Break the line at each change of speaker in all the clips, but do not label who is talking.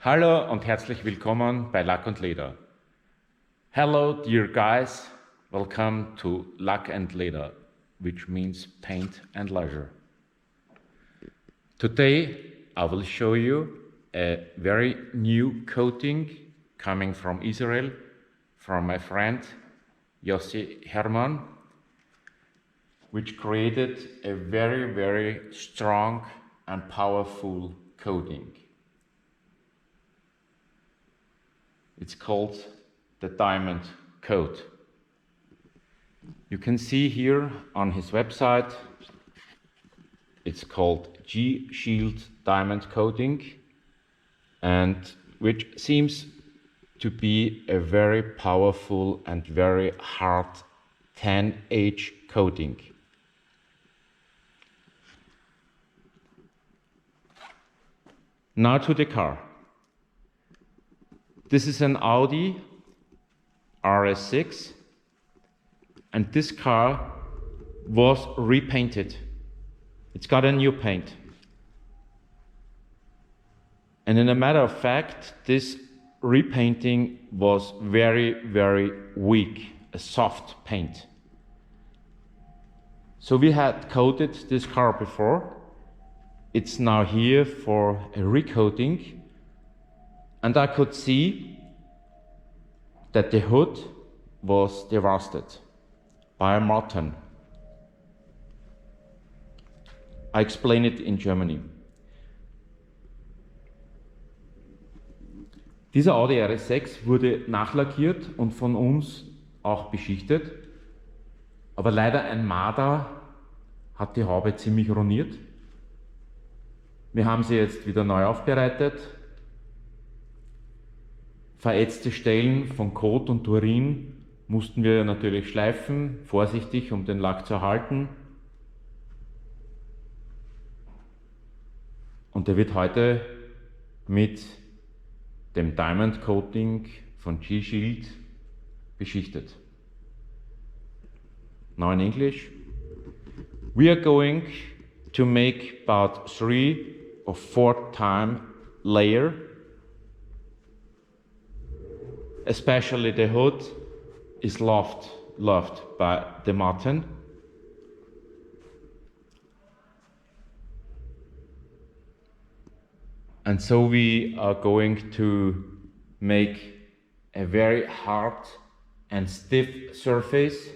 Hallo und herzlich willkommen bei Lack und Leder. Hello dear guys, welcome to Lack and Leder, which means paint and leisure. Today I will show you a very new coating coming from Israel, from my friend Yossi Herman, which created a very strong and powerful coating. It's called the Diamond Coat. You can see here on his website, it's called G-Shild Diamond Coating, and which seems to be a very powerful and very hard 10H coating. Now to the car. This is an Audi RS6, and this car was repainted. It's got a new paint. And in a matter of fact, this repainting was very weak, a soft paint. So we had coated this car before. It's now here for a recoating. And I could see that the hood was devastated by a motten. I explain it in Germany. Dieser Audi RS6 wurde nachlackiert und von uns auch beschichtet, aber leider ein Marder hat die Haube ziemlich ruiniert. Wir haben sie jetzt wieder neu aufbereitet. Verätzte Stellen von Kot und Urin mussten wir natürlich schleifen, vorsichtig, um den Lack zu erhalten. Und der wird heute mit dem Diamond Coating von G-Shild beschichtet. Now in English, we are going to make about 3 or 4 time layer. Especially the hood is loved by the motten. And so we are going to make a very hard and stiff surface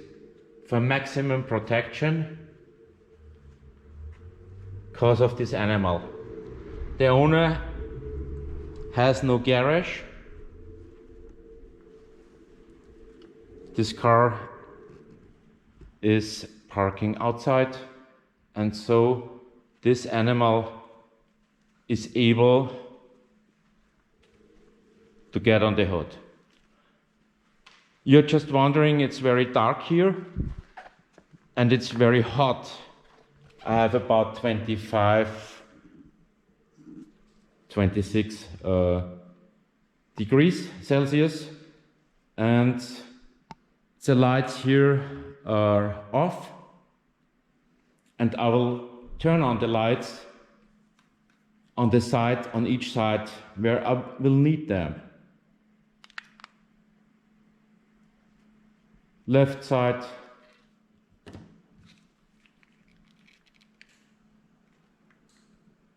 for maximum protection because of this animal. The owner has no garage. This car is parking outside, and so this animal is able to get on the hood. You're just wondering, it's very dark here and it's very hot. I have about 26 degrees Celsius, and the lights here are off, and I will turn on the lights on the side, on each side, where I will need them. Left side,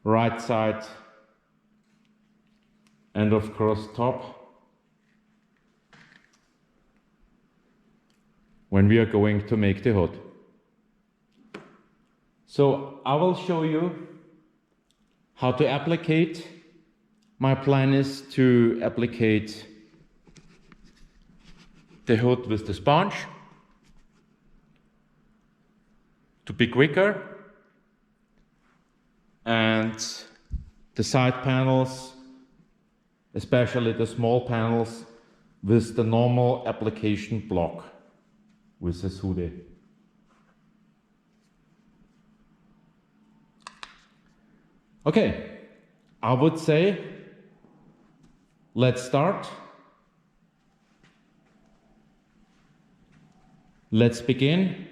right side, and of course top, when we are going to make the hood. So I will show you how to applicate. My plan is to applicate the hood with the sponge to be quicker, and the side panels, especially the small panels, with the normal application block with the Sude. Okay, I would say let's start. Let's begin.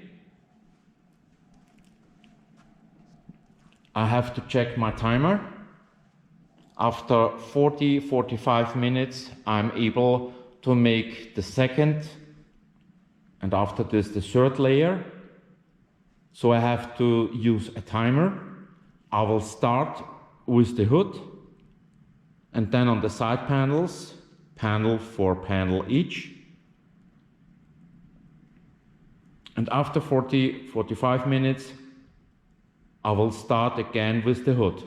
I have to check my timer. After 40-45 minutes, I'm able to make the second, and after this the third layer. So I have to use a timer. I will start with the hood, and then on the side panels, panel for panel each. And after 40-45 minutes, I will start again with the hood,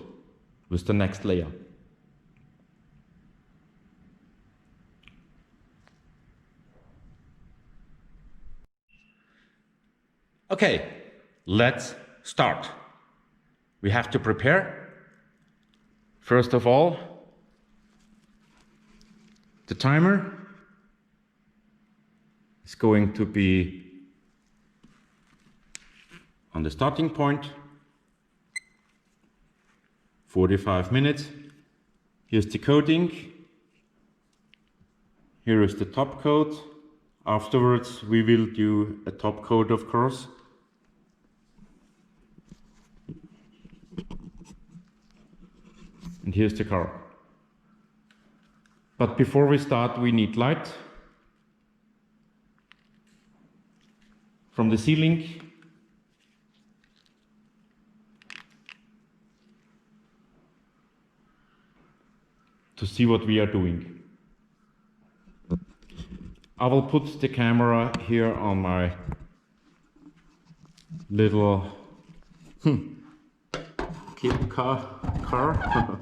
with the next layer. Okay, let's start. We have to prepare. First of all, the timer is going to be on the starting point, 45 minutes. Here's the coating. Here is the top coat. Afterwards, we will do a top coat, of course. And here's the car. But before we start, we need light from the ceiling. To see what we are doing. I will put the camera here on my little kid car.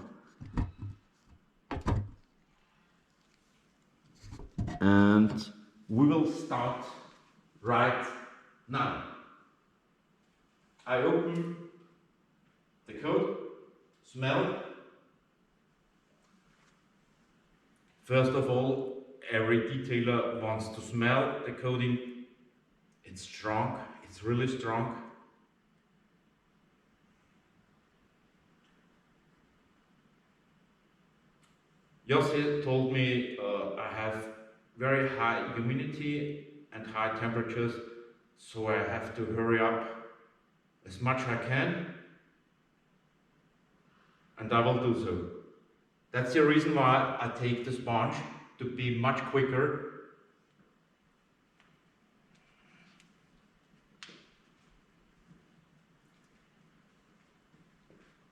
And we will start right now. I open the coat, smell. First of all, every detailer wants to smell the coating. It's strong, it's really strong. Jossi told me I have very high humidity and high temperatures, so I have to hurry up as much as I can, and I will do so. That's the reason why I take the sponge, to be much quicker.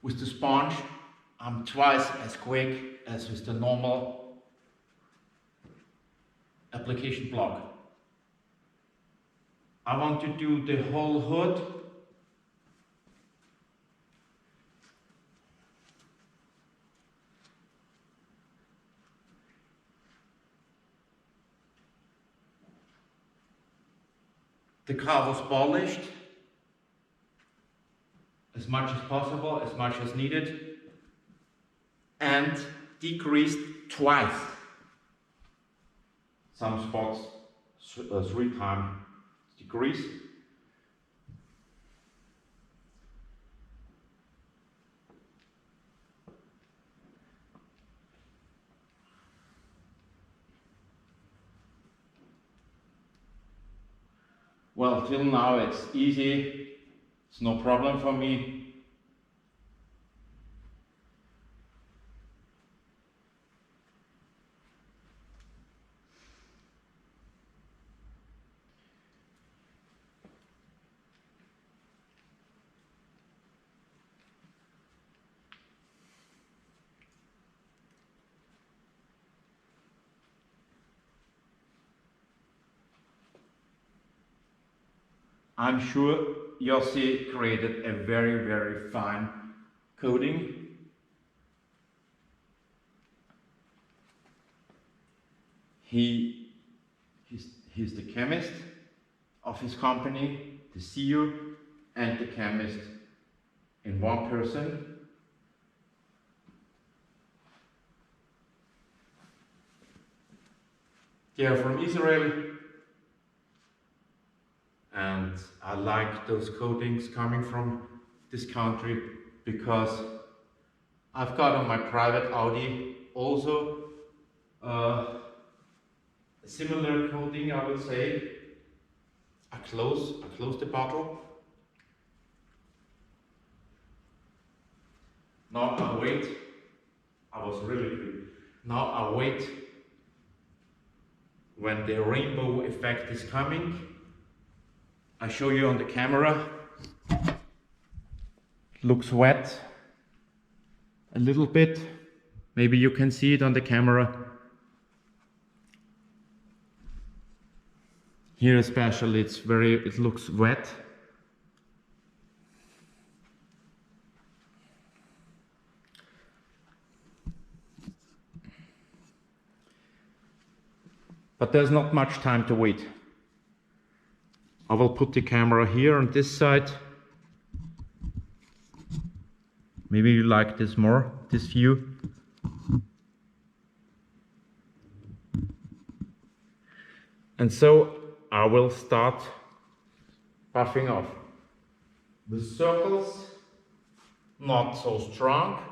With the sponge, I'm twice as quick as with the normal application block. I want to do the whole hood. The car was polished as much as possible, as much as needed, and decreased twice. Some spots 3 times decrease. Well, till now it's easy, it's no problem for me. I'm sure Jossi created a very, very fine coating. He's the chemist of his company, the CEO and the chemist in one person. They are from Israel, and I like those coatings coming from this country because I've got on my private Audi also a similar coating, I would say. I close the bottle. Now I wait I was really good. Now I wait when the rainbow effect is coming. I show you on the camera. Looks wet a little bit. Maybe you can see it on the camera. Here especially it looks wet. But there's not much time to wait. I will put the camera here on this side. Maybe you like this more, this view. And so I will start buffing off. The circles, not so strong.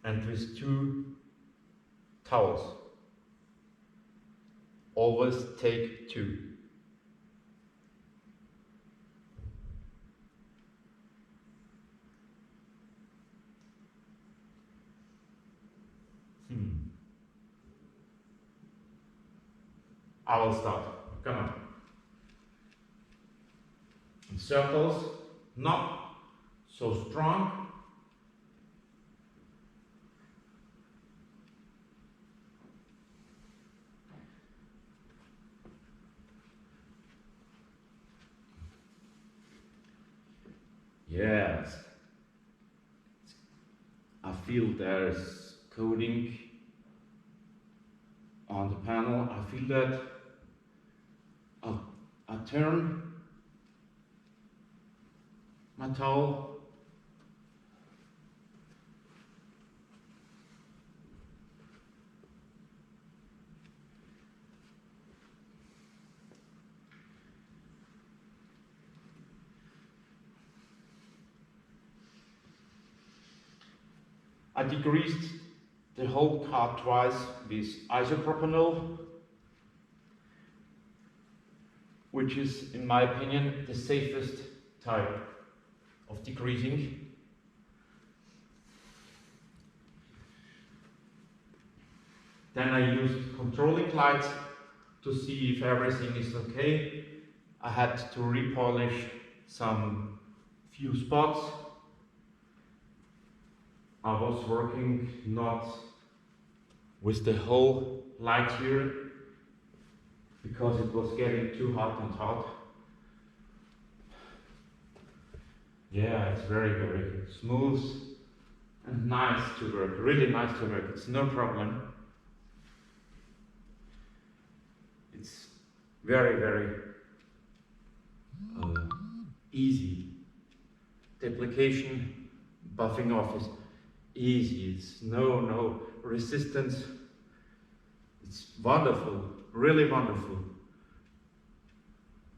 And with 2 towels. Always take 2. I will start. Come on. In circles, not so strong. Yes. I feel there's coating on the panel. I feel that. I turn my towel. I degreased the whole car twice with isopropanol, which is, in my opinion, the safest type of degreasing. Then I used controlling lights to see if everything is okay. I had to repolish some few spots. I was working not with the whole light here because it was getting too hot and hot. Yeah, it's very, very smooth and nice to work, really nice to work. It's no problem. It's very, very easy. The application, buffing off is easy. It's no resistance. It's wonderful, really wonderful.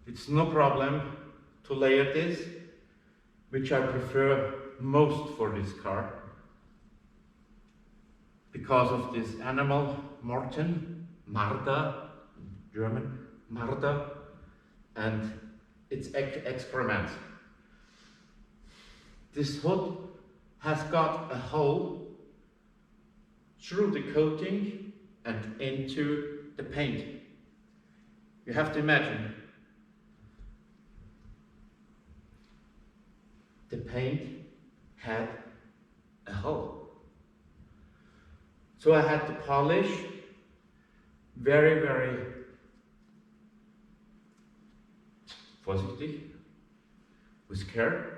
It's no problem to layer this, which I prefer most for this car, because of this animal, Marder, German, Marder, and its excrement. This hood has got a hole through the coating and into the paint. You have to imagine the paint had a hole. So I had to polish very, very vorsichtig, with care.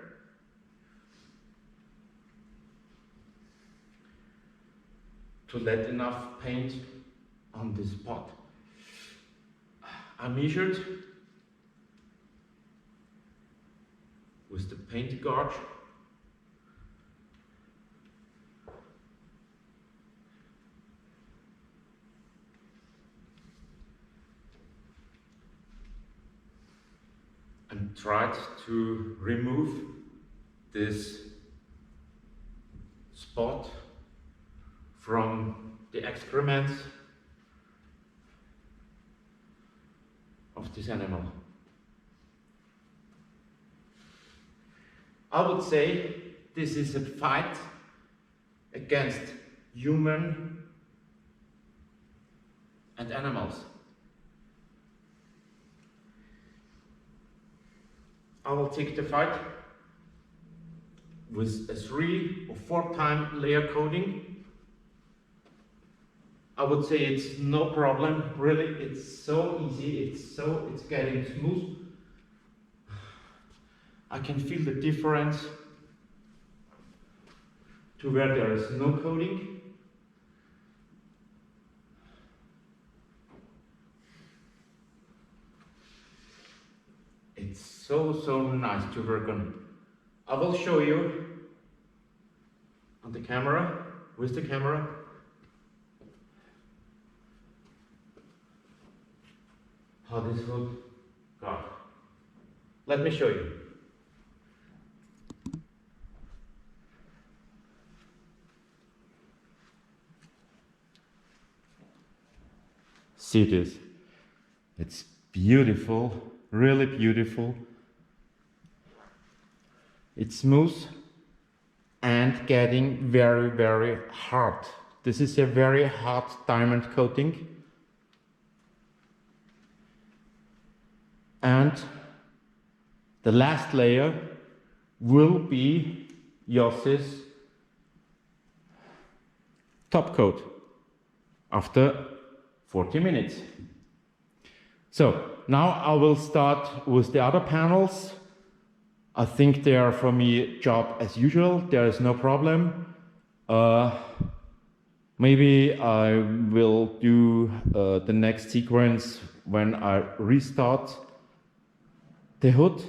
To let enough paint on this spot. I measured with the paint gauge and tried to remove this spot from the excrements of this animal. I would say this is a fight against human and animals. I will take the fight with a 3 or 4 time layer coating. I would say it's no problem, really, it's so easy, it's getting smooth. I can feel the difference to where there is no coating. It's so nice to work on. I will show you on the camera, with the camera, how this would go. Let me show you. See this? It's beautiful, really beautiful. It's smooth and getting very hard. This is a very hard diamond coating. And the last layer will be Jossi's top coat after 40 minutes. So now I will start with the other panels. I think they are for me job as usual. There is no problem. Maybe I will do the next sequence when I restart the hood.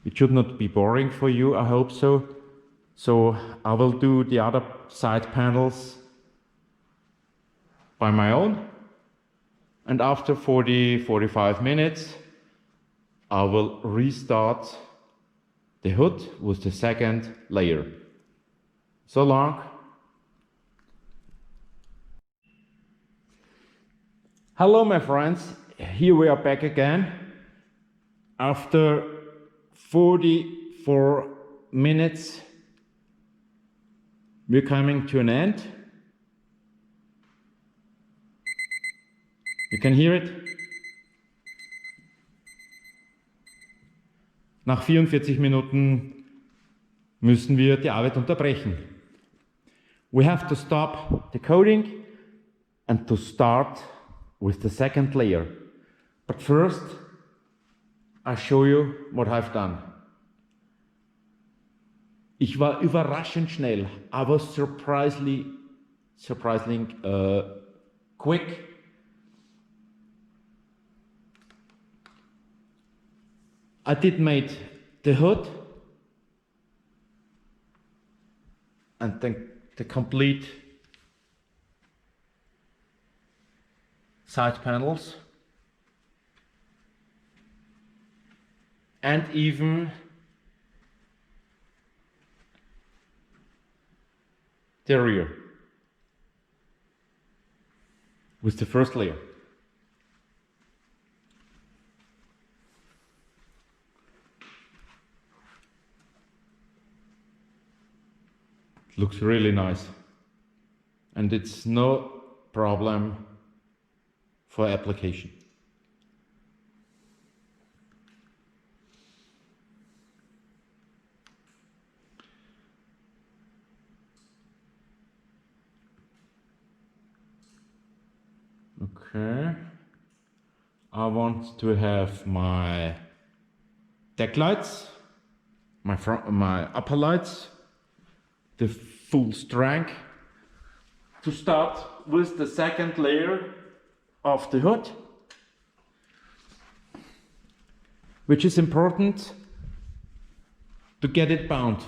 It should not be boring for you, I hope so. So I will do the other side panels by my own. And after 40-45 minutes, I will restart the hood with the second layer. So long. Hello my friends, here we are back again. After 44 minutes, we're coming to an end. You can hear it. Nach 44 Minuten müssen wir die Arbeit unterbrechen. We have to stop the coating and to start with the second layer. But first, I'll show you what I've done. Ich war überraschend schnell. I was surprisingly quick. I did made the hood and then the complete side panels and even the rear with the first layer. Looks really nice, and it's no problem for application. Okay, I want to have my deck lights, my upper lights, the full strength. To start with the second layer of the hood, which is important to get it bound.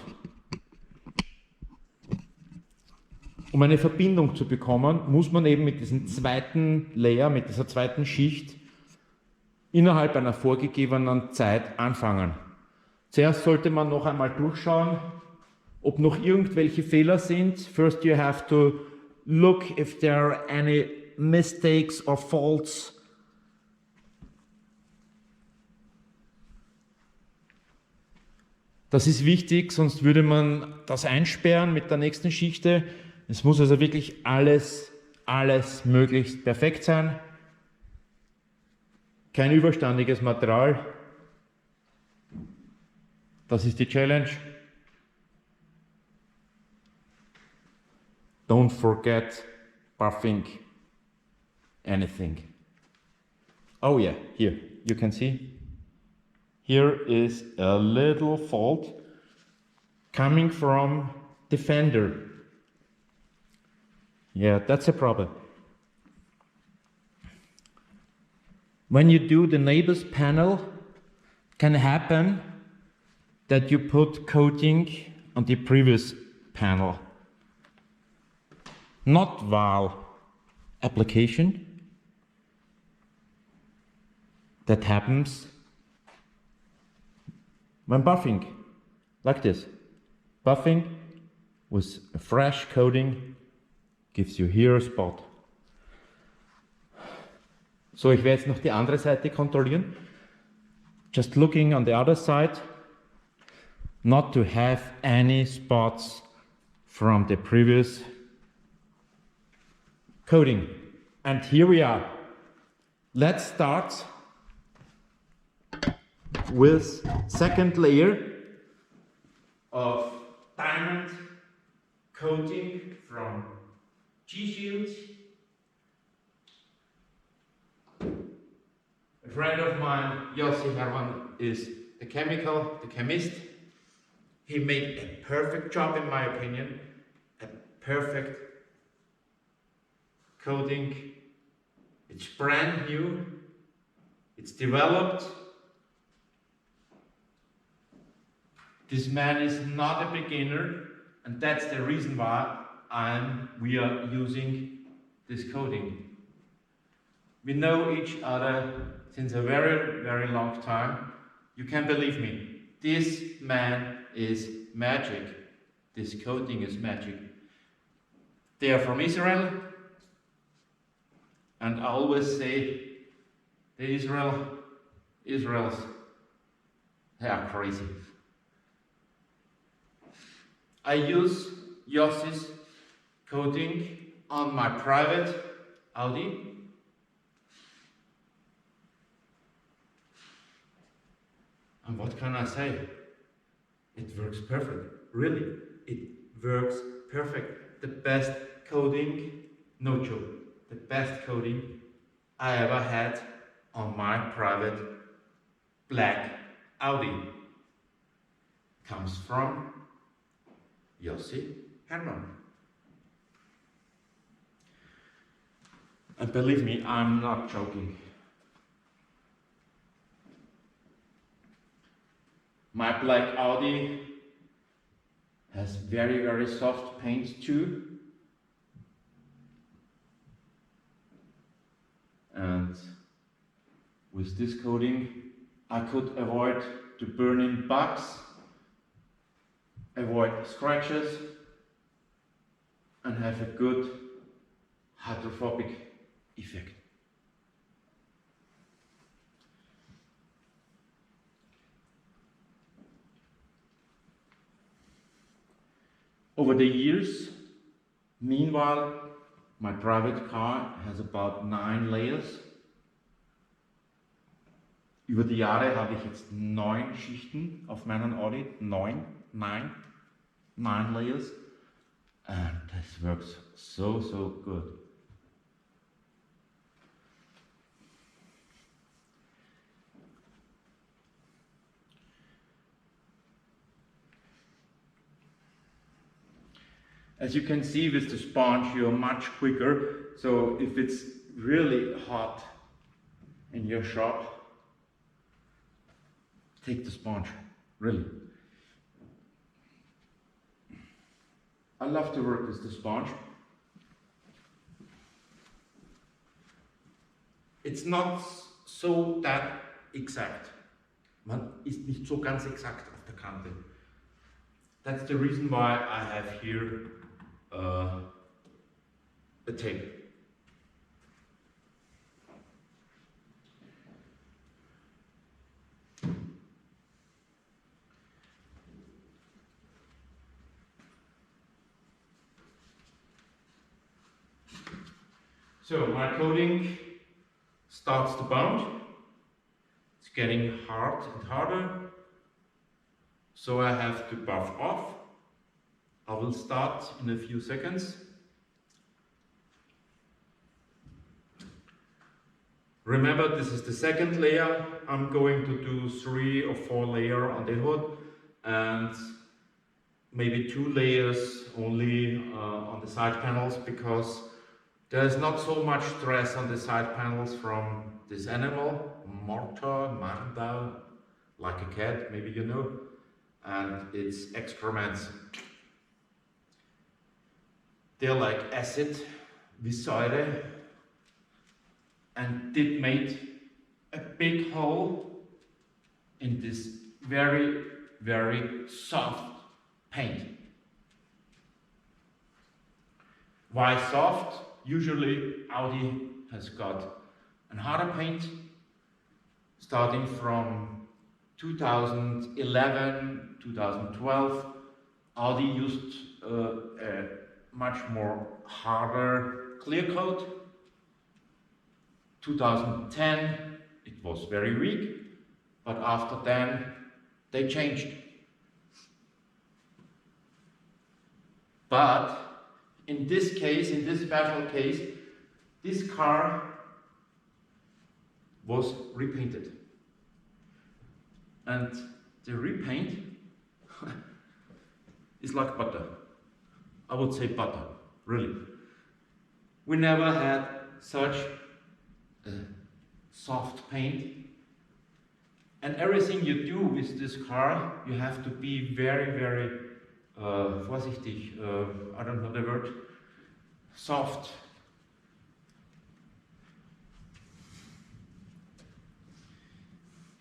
Um eine Verbindung zu bekommen, muss man eben mit diesem zweiten Layer, mit dieser zweiten Schicht innerhalb einer vorgegebenen Zeit anfangen. Zuerst sollte man noch einmal durchschauen, ob noch irgendwelche Fehler sind. First you have to look if there are any mistakes or faults.
Das ist wichtig, sonst würde man das einsperren mit der nächsten Schichte. Es muss also wirklich alles möglichst perfekt sein. Kein überstandiges Material. Das ist die Challenge. Don't forget buffing anything. Oh yeah, here you can see. Here is a little fault coming from the fender. Yeah, that's a problem. When you do the neighbor's panel, can happen that you put coating on the previous panel. Not while application. That happens when buffing, like this. Buffing with a fresh coating gives you here a spot. So, ich werde jetzt noch die andere Seite kontrollieren. Just looking on the other side, not to have any spots from the previous coating. And here we are. Let's start with second layer of diamond coating from G-Shield. A friend of mine, Jossi Hermann, is the chemist. He made a perfect job, in my opinion, a perfect coating. It's brand new, it's developed. This man is not a beginner, and that's the reason why we are using this coating. We know each other since a very, very long time. You can believe me, this man is magic. This coating is magic. They are from Israel, and I always say the Israelis, they are crazy. I use Jossi's coating on my private Audi. And what can I say? It works perfect. Really, it works perfect. The best coating, no joke, the best coating I ever had on my private black Audi comes from Jossi Hermann. And believe me, I'm not joking. My black Audi has very, very soft paint too. And with this coating, I could avoid to burn in bugs, avoid scratches, and have a good hydrophobic effect. Over the years, meanwhile, my private car has about 9 layers. Über die Jahre habe ich jetzt 9 Schichten auf meinen Audi, 9 layers, and this works so good. As you can see with the sponge, you're much quicker. So if it's really hot in your shop, take the sponge, really. I love to work with the sponge. It's not so that exact. Man ist nicht so ganz exakt auf der Kante. That's the reason why I have here a tape. So my coating starts to bounce. It's getting hard and harder. So I have to buff off. I will start in a few seconds. Remember, this is the second layer. I'm going to do 3 or 4 layers on the hood and maybe 2 layers only on the side panels, because there's not so much stress on the side panels from this animal, Manta, like a cat, maybe you know, and its excrements. They're like acid with Säure, and it made a big hole in this very, very soft paint. Why soft? Usually Audi has got a harder paint. Starting from 2011, 2012, Audi used a much more harder clear coat. 2010 it was very weak, but after then they changed. But in this case, in this special case, this car was repainted. And the repaint is like butter. I would say butter, really. We never had such a soft paint. And everything you do with this car, you have to be very, very vorsichtig, I don't know the word, soft.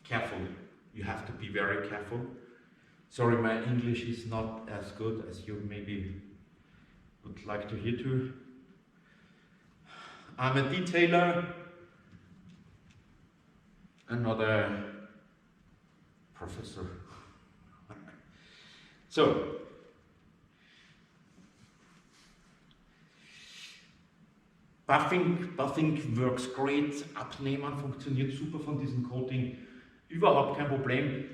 Careful, you have to be very careful. Sorry, my English is not as good as you maybe would like to hear too. I'm a detailer and not a professor. So, Buffing works great, Abnehmen funktioniert super von diesem Coating, überhaupt kein Problem.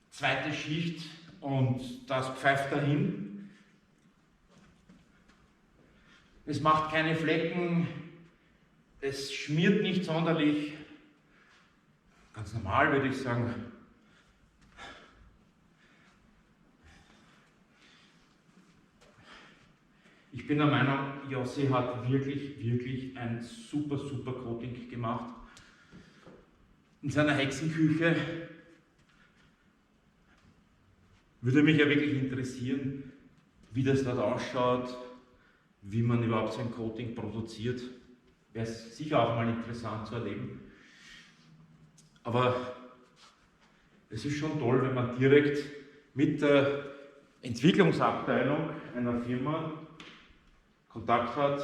Zweite Schicht und das pfeift dahin. Es macht keine Flecken, es schmiert nicht sonderlich. Ganz normal würde ich sagen. Ich bin der Meinung, Jossi hat wirklich ein super Coating gemacht. In seiner Hexenküche würde mich ja wirklich interessieren, wie das dort ausschaut, wie man überhaupt so ein Coating produziert. Wäre sicher auch mal interessant zu erleben. Aber es ist schon toll, wenn man direkt mit der Entwicklungsabteilung einer Firma Kontakt hat.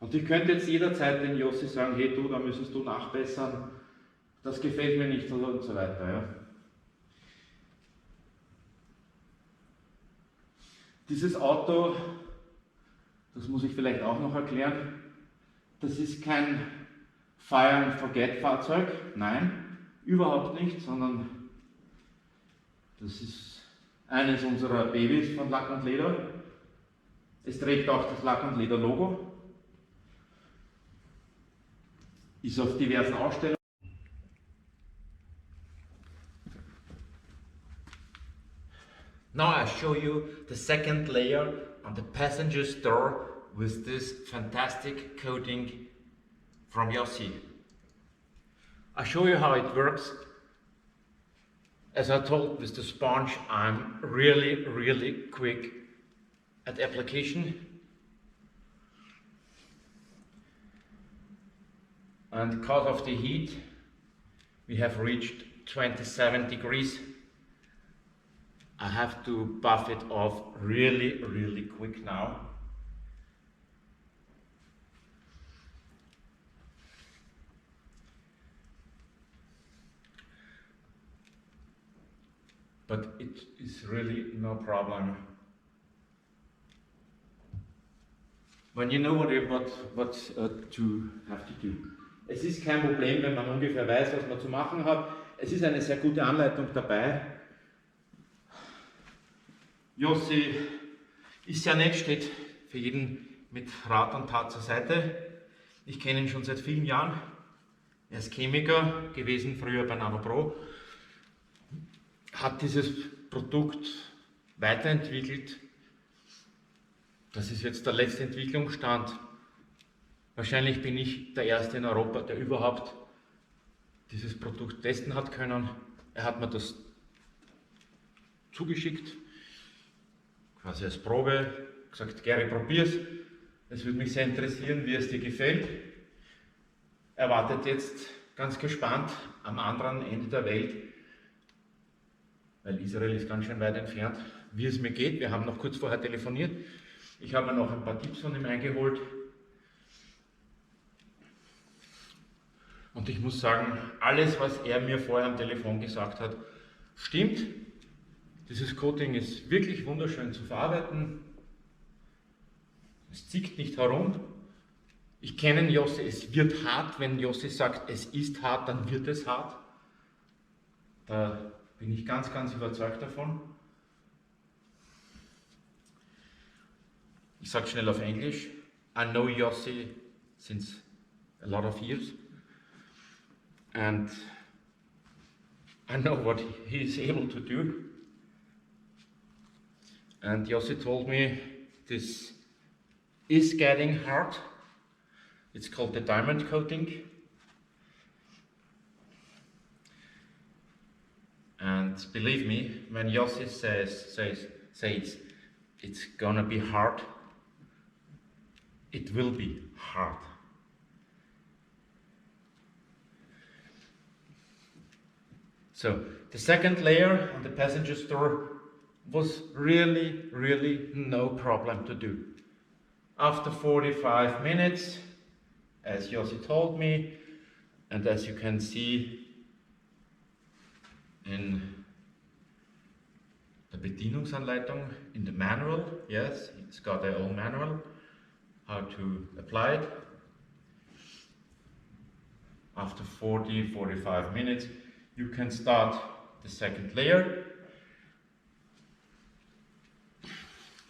Und ich könnte jetzt jederzeit den Jossi sagen, hey du, da müsstest du nachbessern, das gefällt mir nicht und so weiter. Ja. Dieses Auto, das muss ich vielleicht auch noch erklären, das ist kein Fire-and-Forget-Fahrzeug, nein, überhaupt nicht, sondern das ist eines unserer Babys von Lack und Leder. Es trägt auch das Lack und Leder Logo, ist auf diversen Ausstellungen. Now I show you the second layer on the passenger's door with this fantastic coating from Jossi. I show you how it works. As I told with the sponge, I'm really quick at application. And because of the heat, we have reached 27 degrees. I have to buff it off really quick now. But it is really no problem. when you know what to have to do. Es ist kein Problem, wenn man ungefähr weiß, was man zu machen hat. Es ist eine sehr gute Anleitung dabei. Jossi ist sehr nett, steht für jeden mit Rat und Tat zur Seite. Ich kenne ihn schon seit vielen Jahren. Er ist Chemiker gewesen, früher bei NanoPro. Hat dieses Produkt weiterentwickelt. Das ist jetzt der letzte Entwicklungsstand. Wahrscheinlich bin ich der Erste in Europa, der überhaupt dieses Produkt testen hat können. Er hat mir das zugeschickt, quasi als Probe, gesagt, Gary, probier's. Es würde mich sehr interessieren, wie es dir gefällt. Er wartet jetzt ganz gespannt am anderen Ende der Welt, weil Israel ist ganz schön weit entfernt, wie es mir geht. Wir haben noch kurz vorher telefoniert. Ich habe mir noch ein paar Tipps von ihm eingeholt. Und ich muss sagen, alles, was er mir vorher am Telefon gesagt hat, stimmt. Dieses Coating ist wirklich wunderschön zu verarbeiten. Es zickt nicht herum. Ich kenne Jossi, es wird hart. Wenn Jossi sagt, es ist hart, dann wird es hart. Da bin ich ganz, ganz überzeugt davon. Ich sage schnell auf Englisch. I know Jossi since a lot of years. And I know what he is able to do. And Jossi told me this is getting hard. It's called the diamond coating. And believe me, when Jossi says it's gonna be hard, it will be hard. So the second layer on the passenger door was really no problem to do. After 45 minutes, as Jossi told me, and as you can see in the Bedienungsanleitung, in the manual, yes, it's got their own manual, how to apply it. After 45 minutes, you can start the second layer.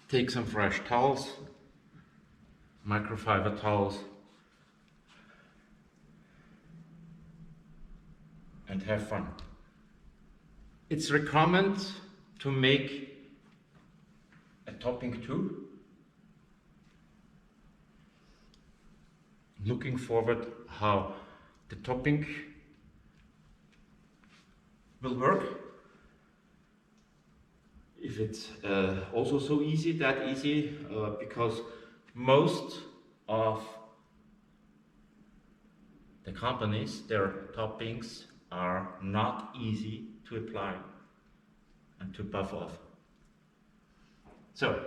Take some fresh towels, microfiber towels, and have fun. It's recommended to make a topping too. Looking forward how the topping will work. If it's also so easy, because most of the companies, their toppings are not easy to apply and to buff off. So,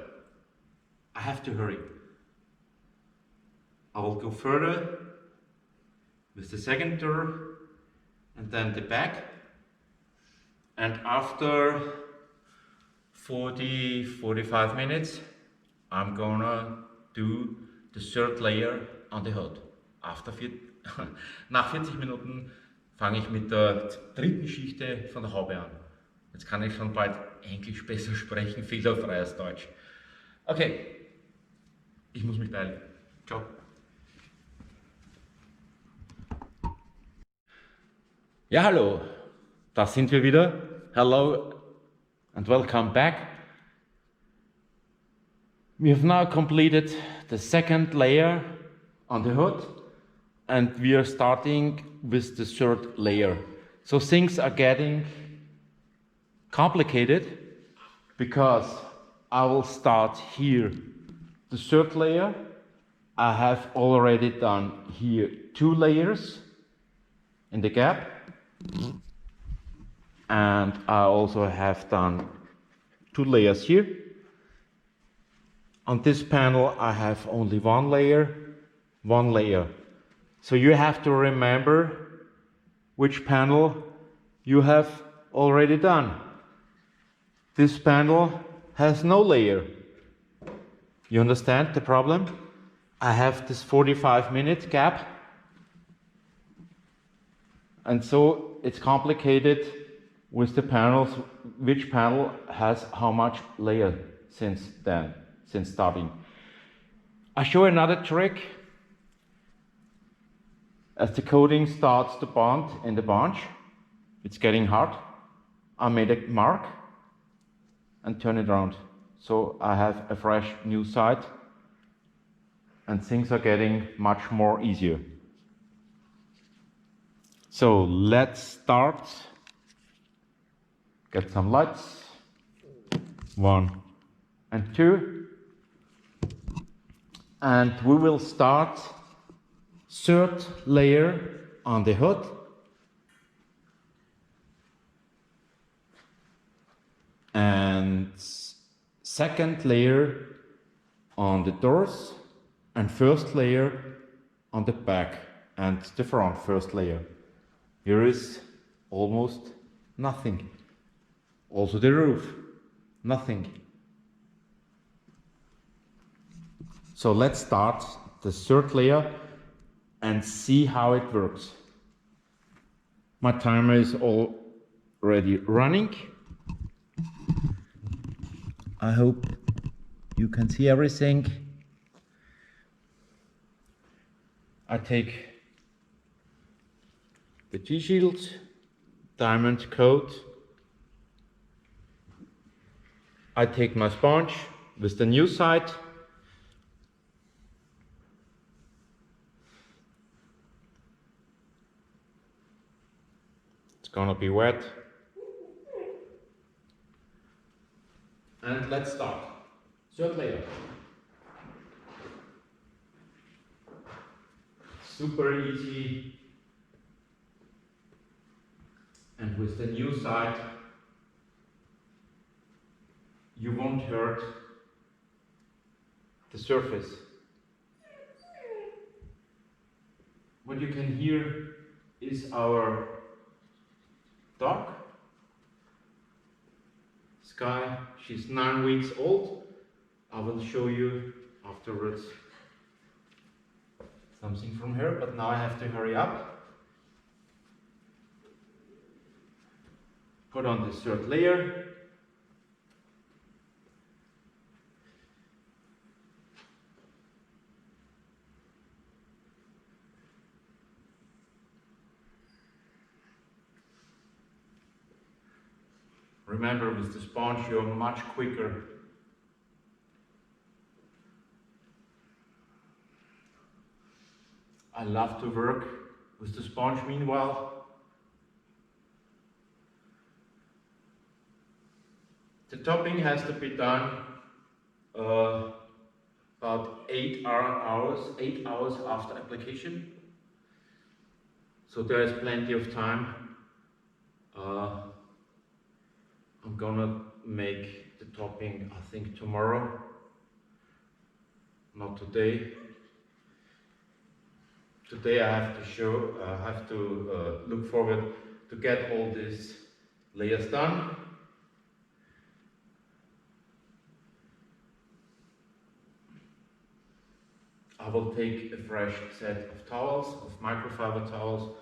I have to hurry. I will go further with the second door and then the back. And after 45 minutes, I'm gonna do the third layer on the hood. Nach 40 Minuten fange ich mit der dritten Schichte von der Haube an. Jetzt kann ich schon bald Englisch besser sprechen, fehlerfreies Deutsch. Okay, ich muss mich beeilen. Ciao. Ja, hallo, da sind wir wieder. Hello and welcome back. We have now completed the second layer on the hood and we are starting with the third layer. So things are getting complicated because I will start here. The third layer, I have already done here 2 layers in the gap. And I also have done 2 layers here. On this panel I have only 1 layer. So you have to remember which panel you have already done. This panel has no layer. You understand the problem? I have this 45-minute gap, and so it's complicated with the panels, which panel has how much layer since starting. I show another trick. As the coating starts to bond in the bunch, it's getting hard. I made a mark and turn it around. So I have a fresh new side and things are getting much more easier. So let's start. Get some lights. 1 and 2. And we will start third layer on the hood. And second layer on the doors. And first layer on the back and the front, first layer. Here is almost nothing. Also the roof, nothing. So let's start the third layer and see how it works. My timer is already running. I hope you can see everything. I take the G-Shild Diamond Coat. I take my sponge with the new side. It's gonna be wet. And let's start. Third layer. Super easy. And with the new side, you won't hurt the surface. What you can hear is our dog, Sky. She's 9 weeks old. I will show you afterwards something from her, but now I have to hurry up. Put on the third layer. Remember, with the sponge you're much quicker. I love to work with the sponge meanwhile. The topping has to be done about 8 hours after application. So there is plenty of time. I'm gonna make the topping, I think, tomorrow, not today. Today I have to look forward to get all these layers done. I will take a fresh set of towels, of microfiber towels,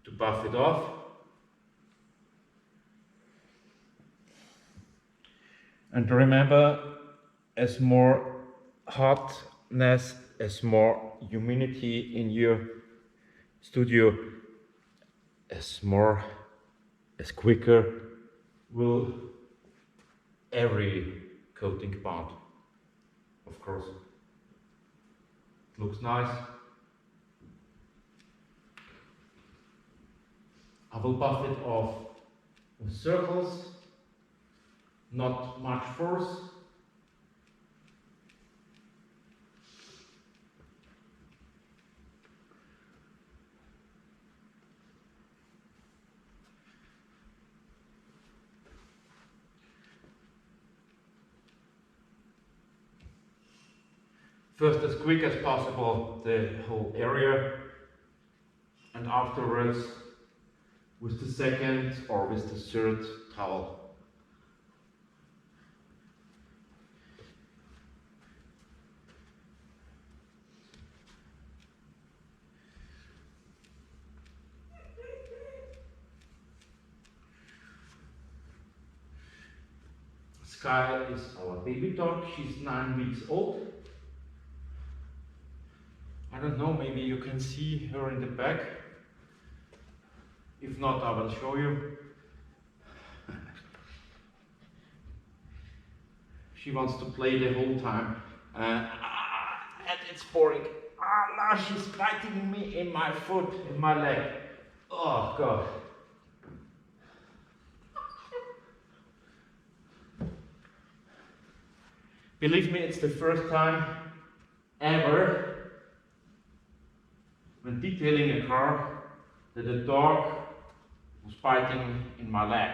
to buff it off. And remember, as more hotness, as more humidity in your studio, as quicker will every coating bond. Of course, it looks nice. I will buff it off with circles. Not much force. First, as quick as possible, the whole area, and afterwards with the second or with the third towel. Sky is our baby dog. She's 9 weeks old. I don't know, maybe you can see her in the back. If not, I will show you. She wants to play the whole time. And it's boring. Now she's biting me in my foot, in my leg. Oh God. Believe me, it's the first time ever when detailing a car that a dog was biting in my leg.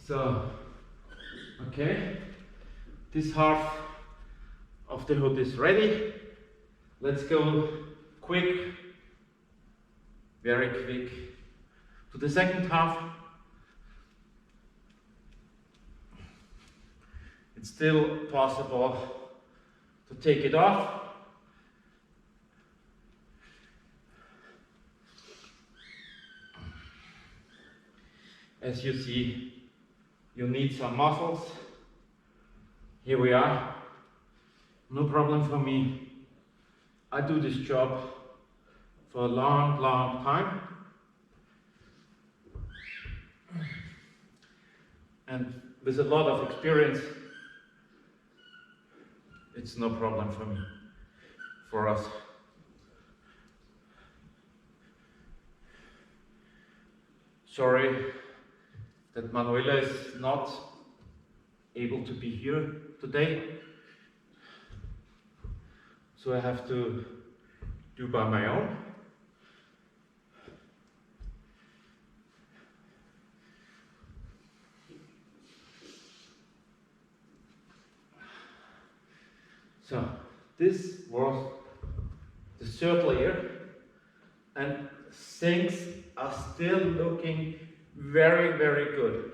So, okay, this half of the hood is ready. Let's go quick, very quick, to the second half. It's still possible to take it off. As you see, you need some muscles. Here we are. No problem for me. I do this job for a long, long time. And with a lot of experience, it's no problem for me, for us. Sorry that Manuela is not able to be here today, so I have to do by my own. So this was the third layer, and things are still looking very, very good.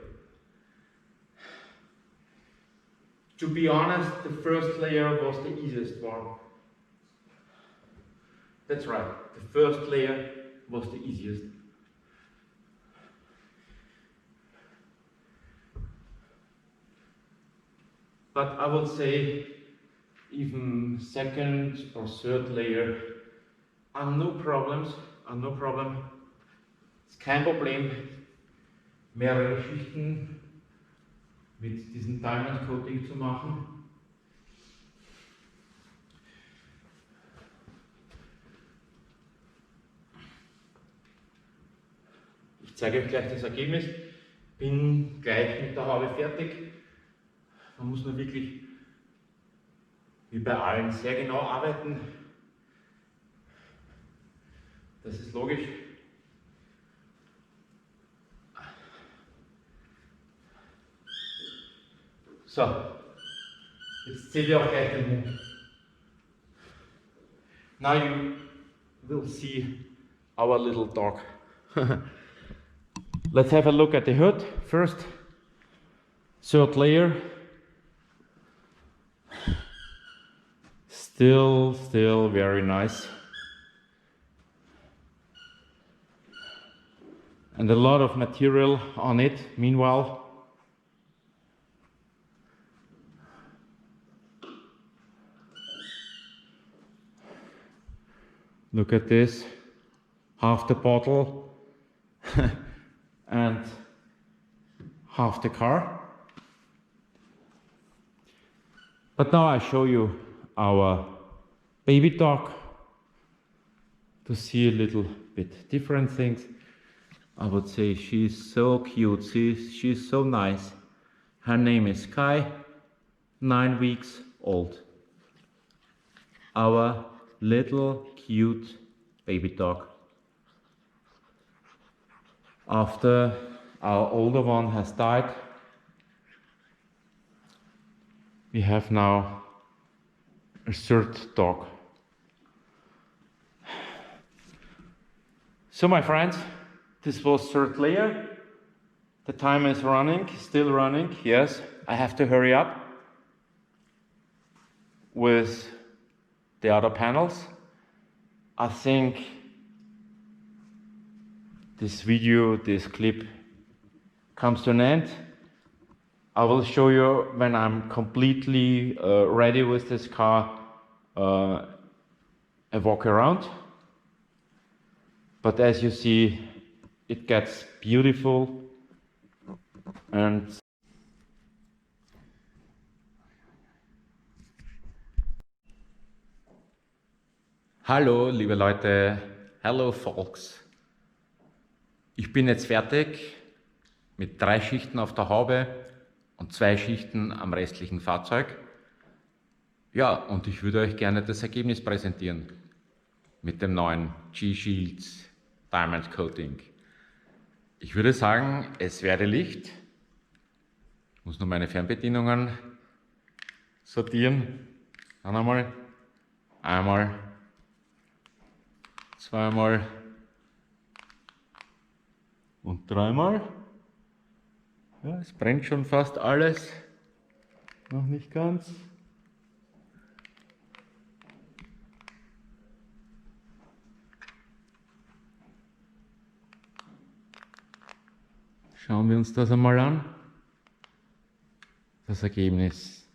To be honest, the first layer was the easiest one. That's right, the first layer was the easiest. But I would say even second or third layer are no problems, no problem. Ist kein Problem, mehrere Schichten mit diesem Diamond Coating zu machen. Ich zeige euch gleich das Ergebnis. Bin gleich mit der Haube fertig. Man muss nur wirklich wie bei allen sehr genau arbeiten. Das ist logisch. So, jetzt seht ihr auch gleich den Hund. Now you will see our little dog. Let's have a look at the hood first. Third layer. Still very nice. And a lot of material on it, meanwhile. Look at this, half the bottle and half the car. But now I show you our baby dog to see a little bit different things. I would say she's so cute, she's so nice. Her name is Sky, 9 weeks old. Our little cute baby dog. After our older one has died,
we have now a third dog. So my friends, this was third layer. The timer is running, still running. Yes, I have to hurry up with the other panels. I think this video, this clip comes to an end. I will show you when I'm completely ready with this car, a walk around. But as you see, it gets beautiful and hallo liebe Leute, hello folks. Ich bin jetzt fertig mit 3 Schichten auf der Haube und 2 Schichten am restlichen Fahrzeug. Ja, und ich würde euch gerne das Ergebnis präsentieren mit dem neuen G-Shield Diamond Coating. Ich würde sagen, es werde Licht. Ich muss nur meine Fernbedienungen sortieren. Dann einmal, zweimal und dreimal. Ja, es brennt schon fast alles. Noch nicht ganz. Schauen wir uns das einmal an. Das Ergebnis.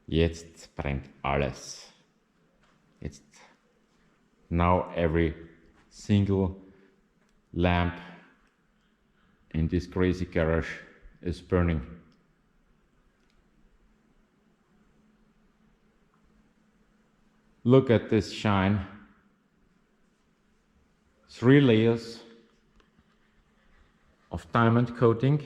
Jetzt brennt alles. Jetzt. Now every single lamp in this crazy garage is burning. Look at this shine. 3 layers of diamond coating.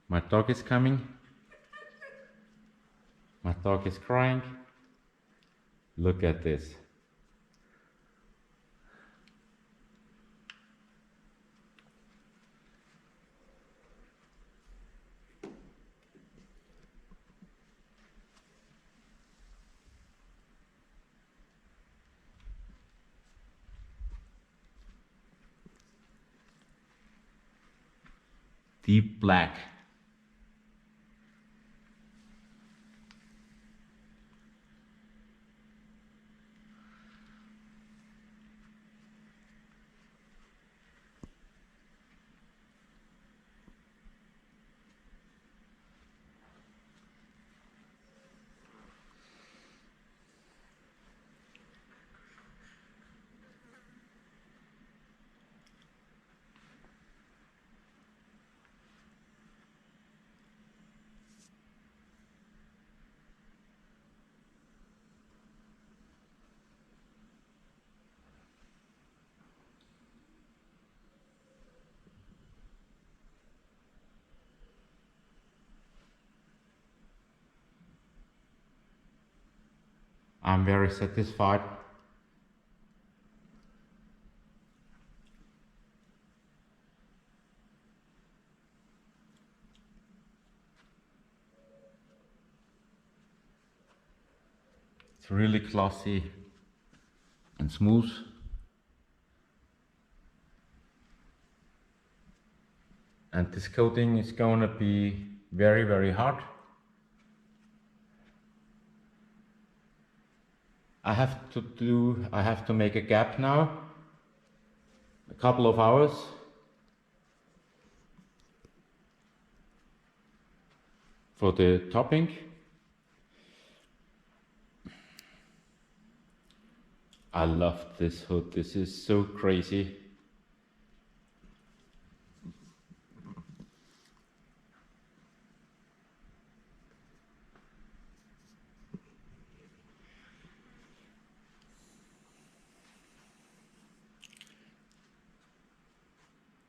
My dog is coming. My dog is crying. Look at this. Deep black. I'm very satisfied. It's really glossy and smooth. And this coating is gonna be very, very hard. I have to make a gap now, a couple of hours. For the topping. I love this hood, this is so crazy.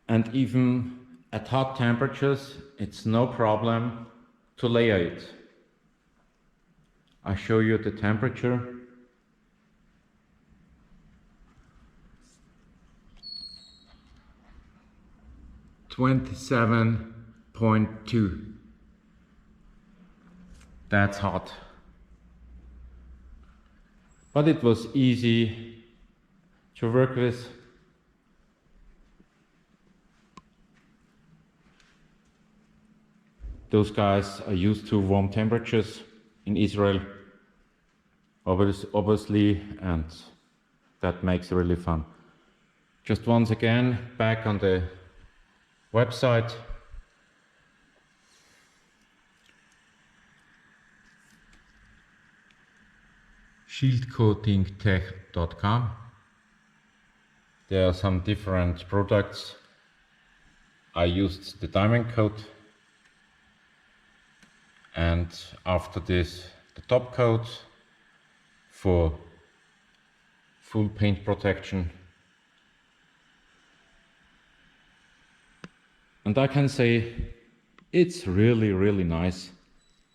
And even at hot temperatures, it's no problem to layer it. I show you the temperature. 27.2. That's hot. But it was easy to work with. Those guys are used to warm temperatures in Israel, obviously, and that makes it really fun. Just once again, back on the website. shieldcoatingtech.com. There are some different products. I used the diamond coat, and after this the top coat for full paint protection. And I can say it's really nice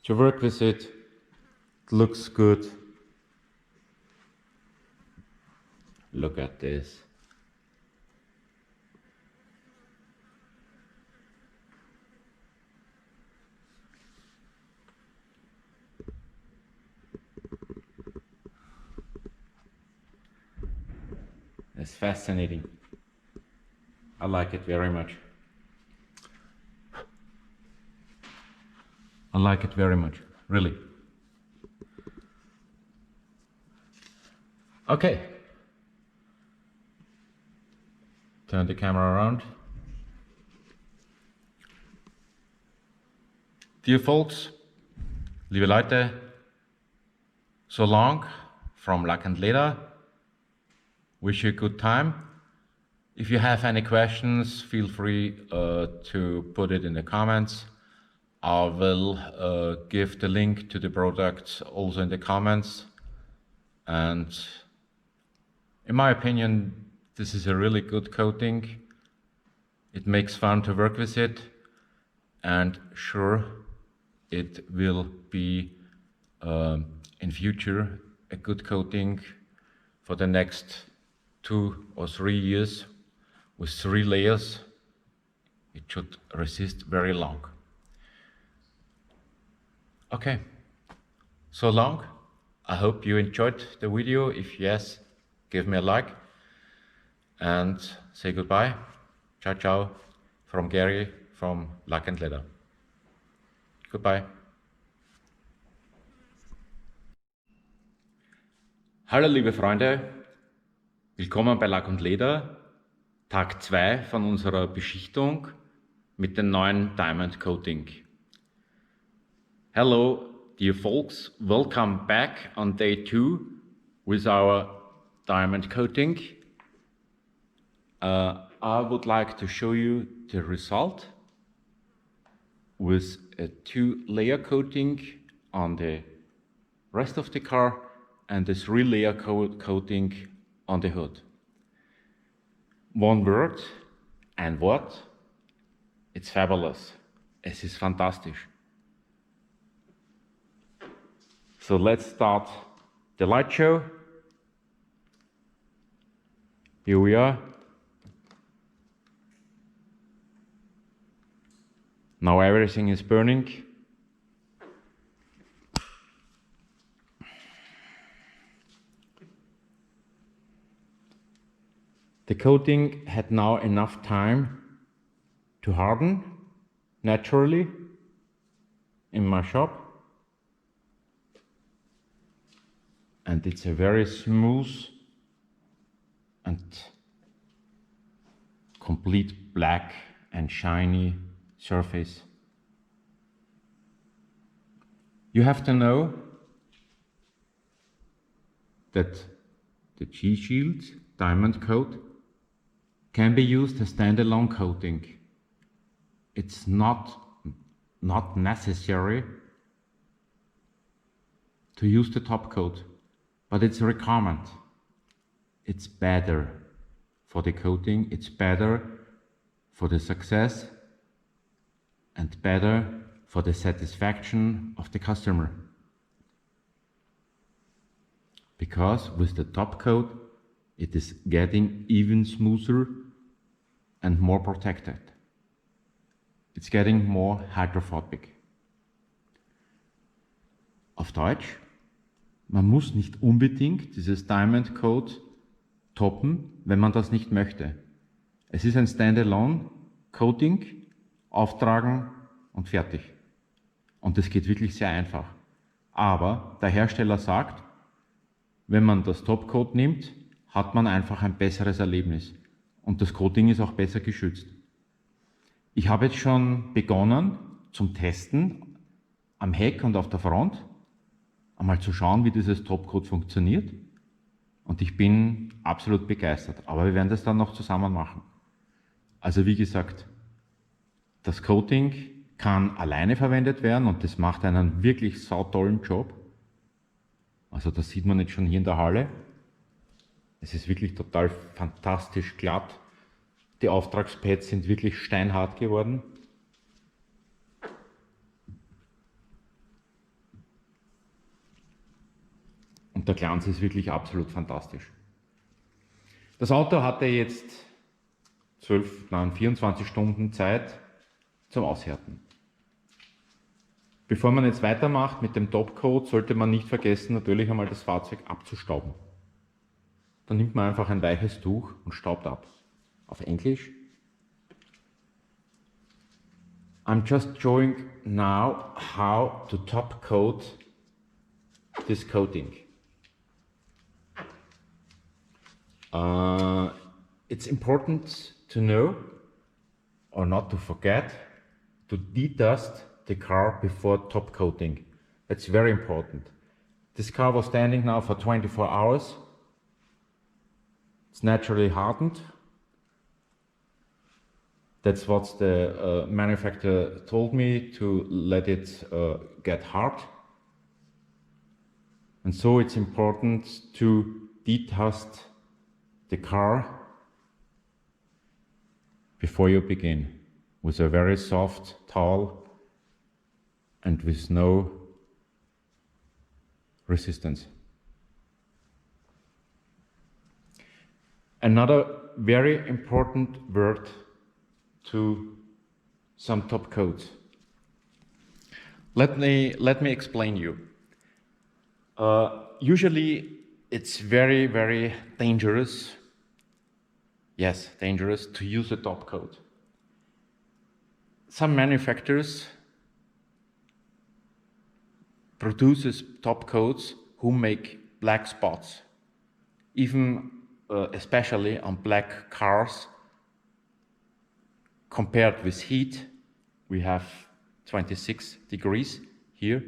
to work with it. It looks good. Look at this. It's fascinating. I like it very much. I like it very much, really. Okay. Turn the camera around. Dear folks, liebe Leute, so long from Lack and Leder. Wish you a good time. If you have any questions, feel free to put it in the comments. I will give the link to the product also in the comments. And in my opinion, this is a really good coating. It makes fun to work with it, and sure, it will be in future a good coating for the next 2 or 3 years with 3 layers. It should resist very long. Okay, so long. I hope you enjoyed the video. If yes, give me a like and say goodbye. Ciao, ciao from Gary from Lack and Leder. Goodbye. Hallo liebe Freunde, willkommen bei Lack und Leder, Tag 2 von unserer Beschichtung mit dem neuen Diamond Coating. Hello dear folks, welcome back on day 2 with our diamond coating. I would like to show you the result with a 2-layer coating on the rest of the car and a 3-layer coating on the hood. One word, and what? It's fabulous. Es ist fantastisch. So let's start the light show. Here we are. Now everything is burning. The coating had now enough time to harden naturally in my shop. And it's a very smooth and complete black and shiny surface. You have to know that the G-Shield Diamond Coat can be used as standalone coating. It's not necessary to use the top coat, but it's a requirement. It's better for the coating, it's better for the success, and better for the satisfaction of the customer. Because with the top coat, it is getting even smoother and more protected. it's getting more hydrophobic. Auf Deutsch, man muss nicht unbedingt dieses Diamond Coat toppen, wenn man das nicht möchte. Es ist ein Standalone Coating, auftragen und fertig. Und das geht wirklich sehr einfach. Aber der Hersteller sagt, wenn man das TopCoat nimmt, hat man einfach ein besseres Erlebnis. Und das Coating ist auch besser geschützt. Ich habe jetzt schon begonnen zum Testen am Heck und auf der Front, einmal zu schauen, wie dieses TopCoat funktioniert. Und ich bin absolut begeistert. Aber wir werden das dann noch zusammen machen. Also wie gesagt, das Coating kann alleine verwendet werden und das macht einen wirklich sautollen Job. Also das sieht man jetzt schon hier in der Halle. Es ist wirklich total fantastisch glatt. Die Auftragspads sind wirklich steinhart geworden. Und der Glanz ist wirklich absolut fantastisch. Das Auto hatte jetzt 24 Stunden Zeit zum Aushärten. Bevor man jetzt weitermacht mit dem TopCoat, sollte man nicht vergessen, natürlich einmal das Fahrzeug abzustauben. Dann nimmt man einfach ein weiches Tuch und staubt ab. Auf Englisch. I'm just showing now how to TopCoat this coating. It's important to know, or not to forget, to dedust the car before top coating. That's very important. This car was standing now for 24 hours. It's naturally hardened. That's what the manufacturer told me, to let it get hard. And so it's important to dedust the car before you begin with a very soft towel and with no resistance. Another very important word to some top coats. Let me explain you. Usually it's very, very dangerous. Yes, dangerous to use a top coat. Some manufacturers produces top coats who make black spots, even especially on black cars. Compared with heat, we have 26 degrees here.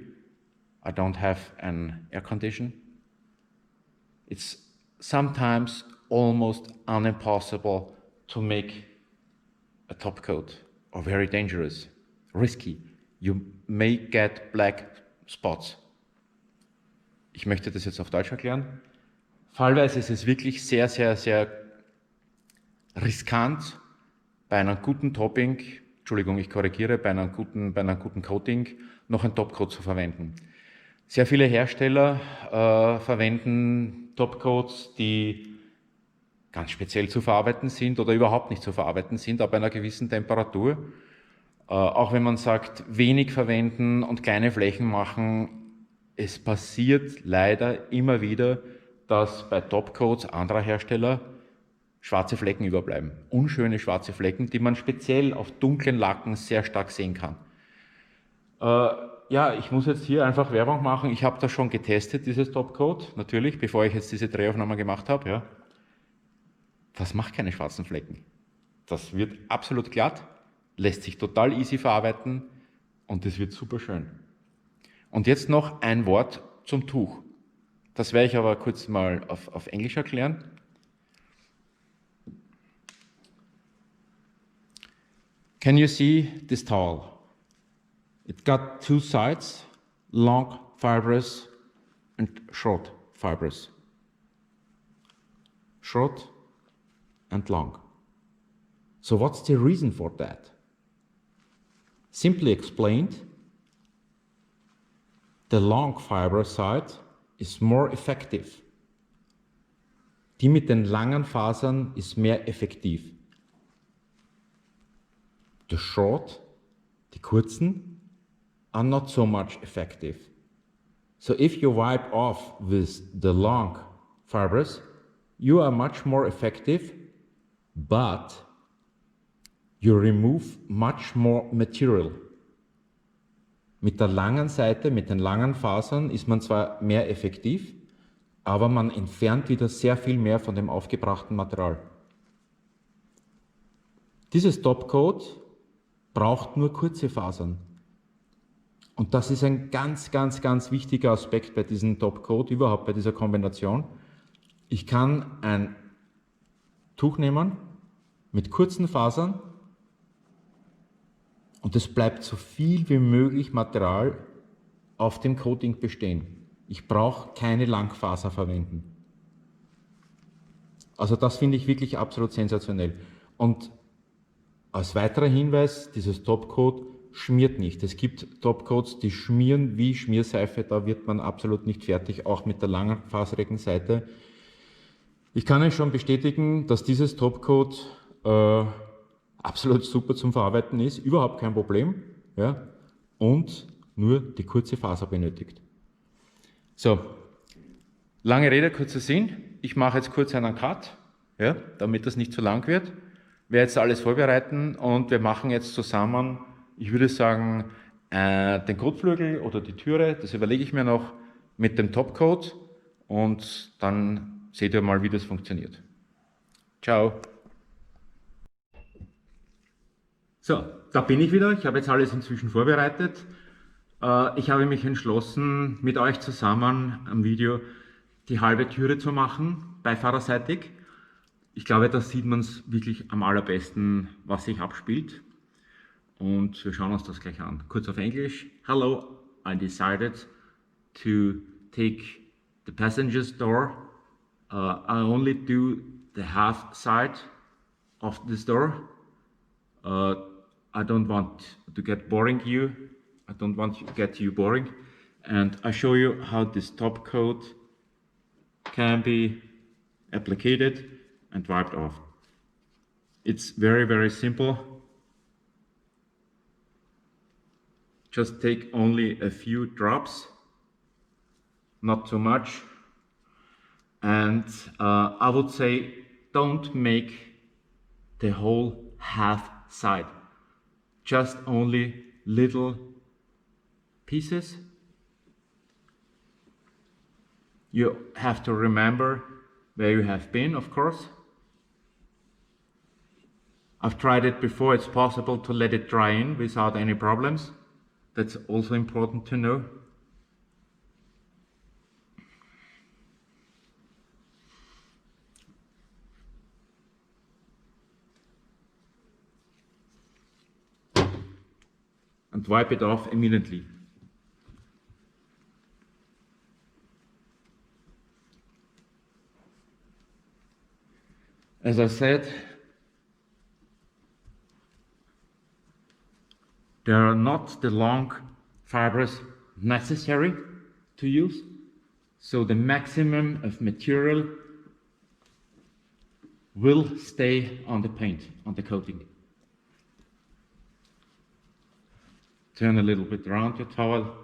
I don't have an air condition. It's sometimes almost impossible to make a top coat, or very dangerous, risky. You may get black spots. Ich möchte das jetzt auf Deutsch erklären. Fallweise ist es wirklich sehr, sehr, sehr riskant, bei einem guten Topping, Entschuldigung, ich korrigiere, bei einem guten Coating noch ein Topcoat zu verwenden. Sehr viele Hersteller verwenden Topcoats, die ganz speziell zu verarbeiten sind oder überhaupt nicht zu verarbeiten sind, ab einer gewissen Temperatur. Auch wenn man sagt, wenig verwenden und kleine Flächen machen, es passiert leider immer wieder, dass bei Topcoats anderer Hersteller schwarze Flecken überbleiben. Unschöne schwarze Flecken, die man speziell auf dunklen Lacken sehr stark sehen kann. Ja, ich muss jetzt hier einfach Werbung machen. Ich habe das schon getestet, dieses Topcoat, natürlich, bevor ich jetzt diese Drehaufnahme gemacht habe. Ja. Das macht keine schwarzen Flecken. Das wird absolut glatt, lässt sich total easy verarbeiten und es wird super schön. Und jetzt noch ein Wort zum Tuch. Das werde ich aber kurz mal auf Englisch erklären. Can you see this towel? It got two sides, long fibrous and short fibrous. Short and long. So what's the reason for that? Simply explained, the long fiber side is more effective. Die mit den langen Fasern ist mehr effektiv. The short Die kurzen are not so much effective. So if you wipe off with the long fibers, you are much more effective, but you remove much more material. Mit der langen Seite, mit den langen Fasern ist man zwar mehr effektiv, aber man entfernt wieder sehr viel mehr von dem aufgebrachten Material. Dieses TopCoat braucht nur kurze Fasern. Und das ist ein ganz, ganz, ganz wichtiger Aspekt bei diesem TopCoat, überhaupt bei dieser Kombination. Ich kann ein Tuch nehmen mit kurzen Fasern und es bleibt so viel wie möglich Material auf dem Coating bestehen. Ich brauche keine Langfaser verwenden. Also das finde ich wirklich absolut sensationell. Und als weiterer Hinweis, dieses TopCoat schmiert nicht. Es gibt TopCoats, die schmieren wie Schmierseife, da wird man absolut nicht fertig, auch mit der langfaserigen Seite. Ich kann euch schon bestätigen, dass dieses TopCoat absolut super zum Verarbeiten ist, überhaupt kein Problem, ja, und nur die kurze Faser benötigt. So, lange Rede, kurzer Sinn. Ich mache jetzt kurz einen Cut, ja, damit das nicht zu lang wird. Ich werde jetzt alles vorbereiten und wir machen jetzt zusammen, ich würde sagen, den Kotflügel oder die Türe, das überlege ich mir noch, mit dem TopCoat und dann seht ihr mal, wie das funktioniert. Ciao! So, da bin ich wieder. Ich habe jetzt alles inzwischen vorbereitet. Ich habe mich entschlossen, mit euch zusammen am Video die halbe Türe zu machen, beifahrerseitig. Ich glaube, da sieht man es wirklich am allerbesten, was sich abspielt. Und wir schauen uns das gleich an. Kurz auf Englisch. Hello, I decided to take the passenger's door. I only do the half side of this door. I don't want to get boring you. I don't want to get you boring. And I show you how this TopCoat can be applied and wiped off. It's very, very simple. Just take only a few drops, not too much. And I would say don't make the whole half side. Just only little pieces. You have to remember where you have been, of course. I've tried it before, it's possible to let it dry in without any problems. That's also important to know. And wipe it off immediately. As I said, there are not the long fibers necessary to use, so the maximum of material will stay on the paint, on the coating. Turn a little bit around your towel.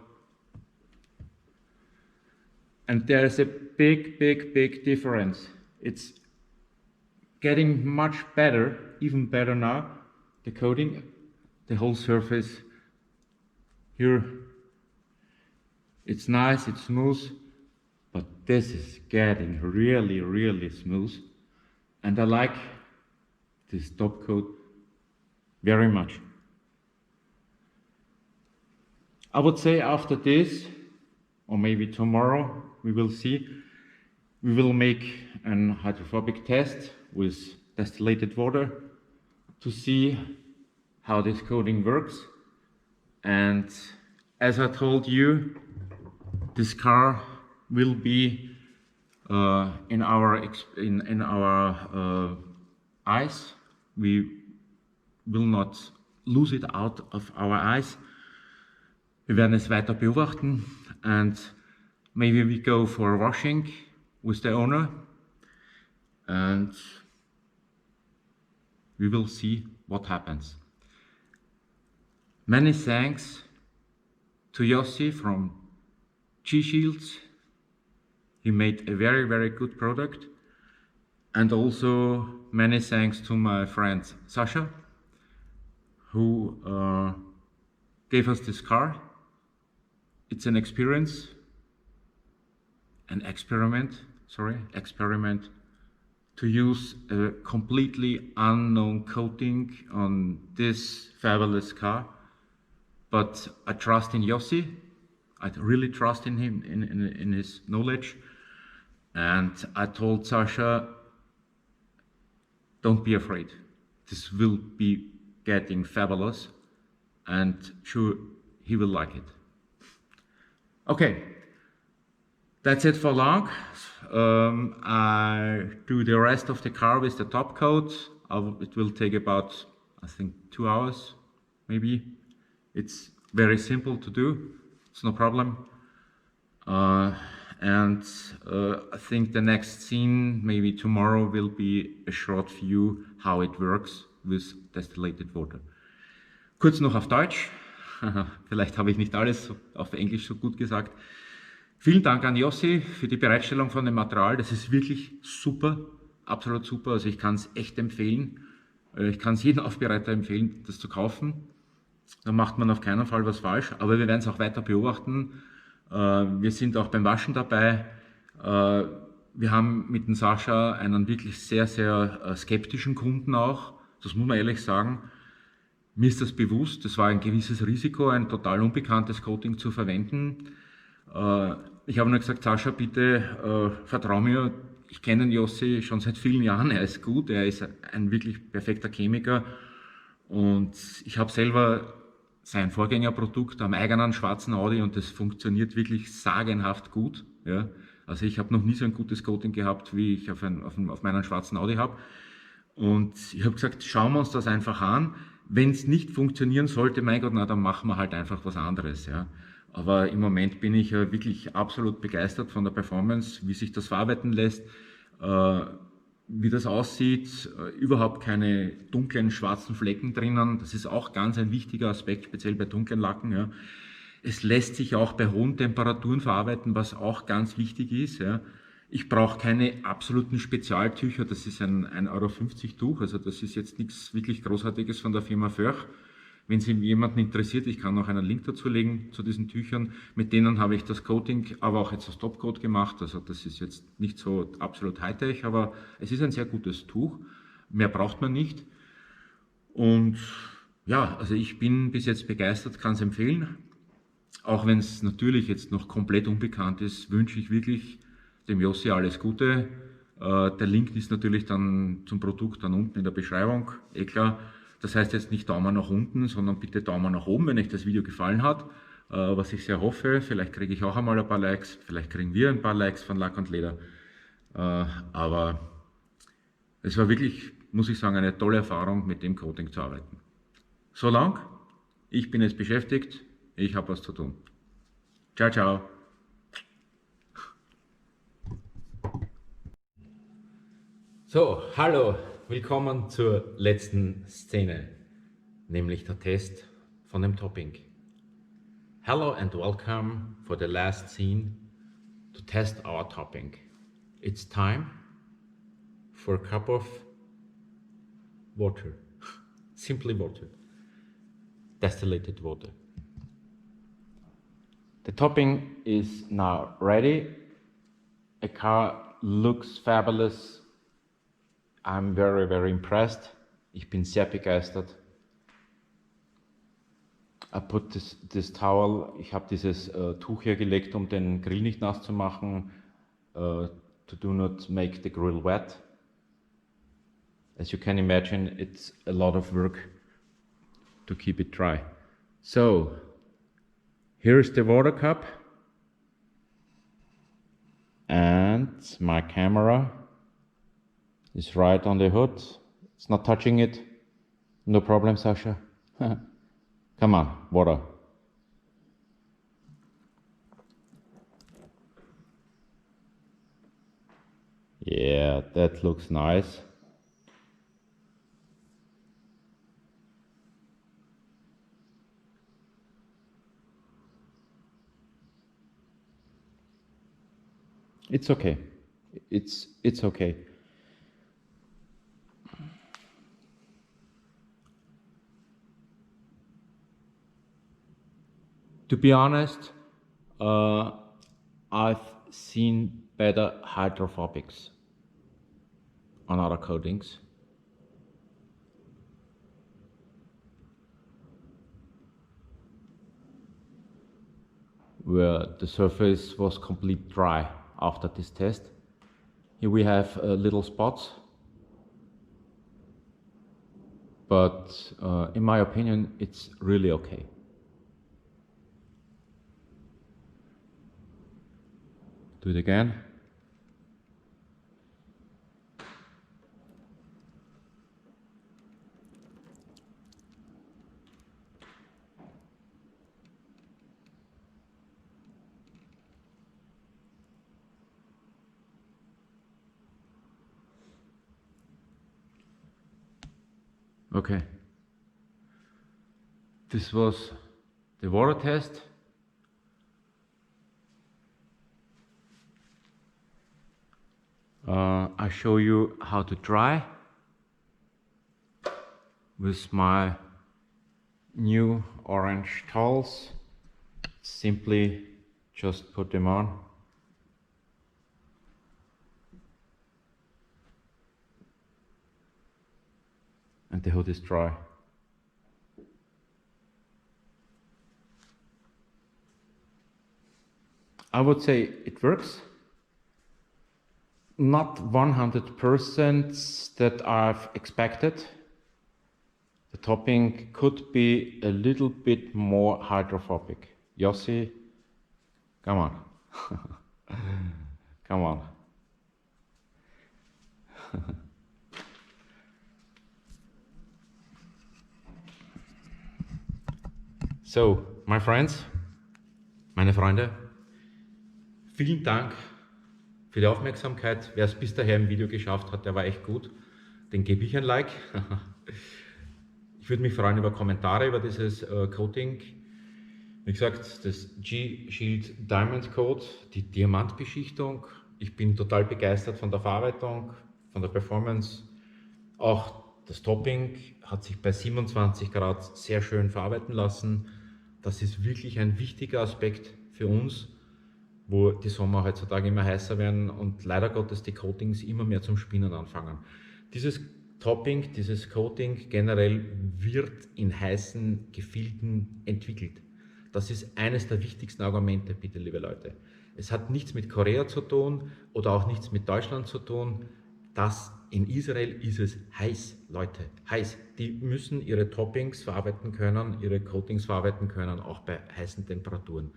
And there's a big, big, big difference. It's getting much better, even better now, the coating, the whole surface here. It's nice, it's smooth, but this is getting really, really smooth. And I like this TopCoat very much. I would say after this, or maybe tomorrow, we will see, we will make an hydrophobic test with distillated water to see how this coating works. And as I told you, this car will be in our eyes. We will not lose it out of our eyes. Wir werden es weiter beobachten, and maybe we go for a washing with the owner, and we will see what happens. Many thanks to Yossi from G-Shield. He made a very, very good product. And also many thanks to my friend Sasha, who gave us this car. It's an experiment to use a completely unknown coating on this fabulous car. But I trust in Yossi. I really trust in him, in his knowledge. And I told Sasha, don't be afraid. This will be getting fabulous, and sure, he will like it. Okay, that's it for long. I do the rest of the car with the top coat. It will take about, I think, 2 hours, maybe. It's very simple to do. It's no problem. I think the next scene, maybe tomorrow, will be a short view how it works with distilled water. Kurz noch auf Deutsch. Vielleicht habe ich nicht alles auf Englisch so gut gesagt. Vielen Dank an Yossi für die Bereitstellung von dem Material. Das ist wirklich super, absolut super. Also ich kann es echt empfehlen. Ich kann es jedem Aufbereiter empfehlen, das zu kaufen. Da macht man auf keinen Fall was falsch. Aber wir werden es auch weiter beobachten. Wir sind auch beim Waschen dabei. Wir haben mit dem Sascha einen wirklich sehr, sehr skeptischen Kunden auch. Das muss man ehrlich sagen. Mir ist das bewusst. Das war ein gewisses Risiko, ein total unbekanntes Coating zu verwenden. Ich habe nur gesagt, Sascha, bitte vertrau mir. Ich kenne den Yossi schon seit vielen Jahren. Er ist gut. Er ist ein wirklich perfekter Chemiker. Und ich habe selber sein Vorgängerprodukt am eigenen schwarzen Audi und das funktioniert wirklich sagenhaft gut. Ja. Also ich habe noch nie so ein gutes Coating gehabt, wie ich auf meinen schwarzen Audi habe. Und ich habe gesagt, schauen wir uns das einfach an. Wenn es nicht funktionieren sollte, mein Gott, na, dann machen wir halt einfach was anderes. Ja. Aber im Moment bin ich ja wirklich absolut begeistert von der Performance, wie sich das verarbeiten lässt, wie das aussieht, überhaupt keine dunklen schwarzen Flecken drinnen. Das ist auch ganz ein wichtiger Aspekt, speziell bei dunklen Lacken. Ja. Es lässt sich auch bei hohen Temperaturen verarbeiten, was auch ganz wichtig ist. Ja. Ich brauche keine absoluten Spezialtücher, das ist ein 1,50 € Tuch, also das ist jetzt nichts wirklich Großartiges von der Firma Förch. Wenn es jemanden interessiert, ich kann noch einen Link dazu legen zu diesen Tüchern. Mit denen habe ich das Coating, aber auch jetzt das TopCoat gemacht. Also das ist jetzt nicht so absolut Hightech, aber es ist ein sehr gutes Tuch. Mehr braucht man nicht. Und ja, also ich bin bis jetzt begeistert, kann es empfehlen. Auch wenn es natürlich jetzt noch komplett unbekannt ist, wünsche ich wirklich dem Yossi alles Gute. Der Link ist natürlich dann zum Produkt dann unten in der Beschreibung, klar. Das heißt jetzt nicht Daumen nach unten, sondern bitte Daumen nach oben, wenn euch das Video gefallen hat, was ich sehr hoffe. Vielleicht kriege ich auch einmal ein paar Likes, vielleicht kriegen wir ein paar Likes von Lack und Leder. Aber es war wirklich, muss ich sagen, eine tolle Erfahrung, mit dem Coating zu arbeiten. So lang, ich bin jetzt beschäftigt, ich habe was zu tun. Ciao, ciao. So, hallo. Willkommen zur letzten Szene, nämlich der Test von dem Topping. Hello and welcome for the last scene to test our topping. It's time for a cup of water, simply water, distilled water. The topping is now ready. A car looks fabulous. I'm very, very impressed. Ich bin sehr begeistert. I put this towel, ich habe dieses Tuch hier gelegt, um den Grill nicht nass zu machen, to do not make the grill wet. As you can imagine, it's a lot of work to keep it dry. So, here's the water cup and my camera is right on the hood. It's not touching it. No problem, Sasha. Come on, water. Yeah, that looks nice. It's okay. It's okay. To be honest, I've seen better hydrophobics on other coatings. Where the surface was completely dry after this test. Here we have little spots, but in my opinion, it's really okay. Do it again. Okay. This was the water test. I show you how to dry with my new orange towels. Simply just put them on. And the hood is dry. I would say it works. Not 100% that I've expected. The topping could be a little bit more hydrophobic. Yossi, come on. Come on. So, my friends, meine Freunde, vielen Dank für die Aufmerksamkeit. Wer es bis daher im Video geschafft hat, der war echt gut. Den gebe ich ein Like. Ich würde mich freuen über Kommentare über dieses Coating. Wie gesagt, das G-Shild Diamond Coat, die Diamantbeschichtung. Ich bin total begeistert von der Verarbeitung, von der Performance. Auch das Topping hat sich bei 27 Grad sehr schön verarbeiten lassen. Das ist wirklich ein wichtiger Aspekt für uns, wo die Sommer heutzutage immer heißer werden und leider Gottes die Coatings immer mehr zum Spinnen anfangen. Dieses Topping, dieses Coating generell wird in heißen Gefilden entwickelt. Das ist eines der wichtigsten Argumente, bitte liebe Leute. Es hat nichts mit Korea zu tun oder auch nichts mit Deutschland zu tun. In Israel ist es heiß, Leute, heiß. Die müssen ihre Toppings verarbeiten können, ihre Coatings verarbeiten können, auch bei heißen Temperaturen.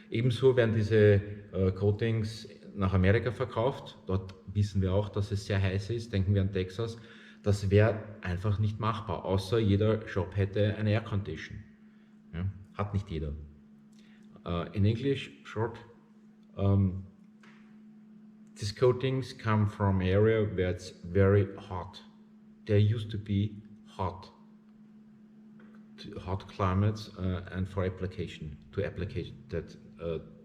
Ebenso werden diese Coatings nach Amerika verkauft. Dort wissen wir auch, dass es sehr heiß ist. Denken wir an Texas. Das wäre einfach nicht machbar, außer jeder Shop hätte eine Air Condition. Ja, hat nicht jeder. In English, short, these coatings come from an area where it's very hot. There used to be hot climates and for application, to apply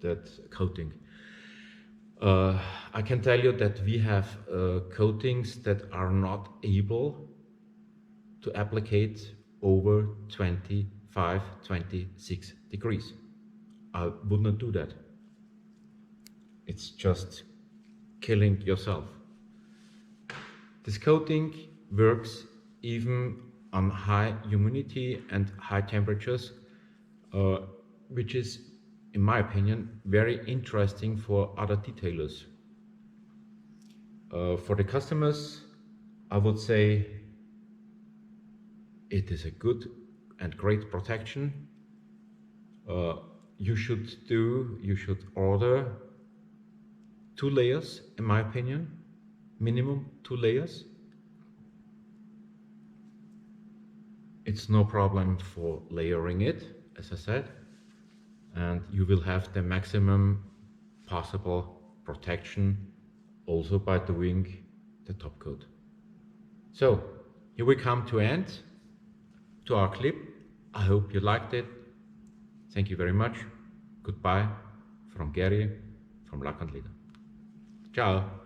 that coating. I can tell you that we have coatings that are not able to applicate over 25, 26 degrees. I would not do that. It's just killing yourself. This coating works even on high humidity and high temperatures, which is, in my opinion, very interesting for other detailers. For the customers, I would say it is a good and great protection. You should order 2 layers, in my opinion, minimum 2 layers. It's no problem for layering it, as I said, and you will have the maximum possible protection also by doing the top coat. So here we come to end to our clip. I hope you liked it. Thank you very much. Goodbye from Gary from Lack & Leder. Ciao.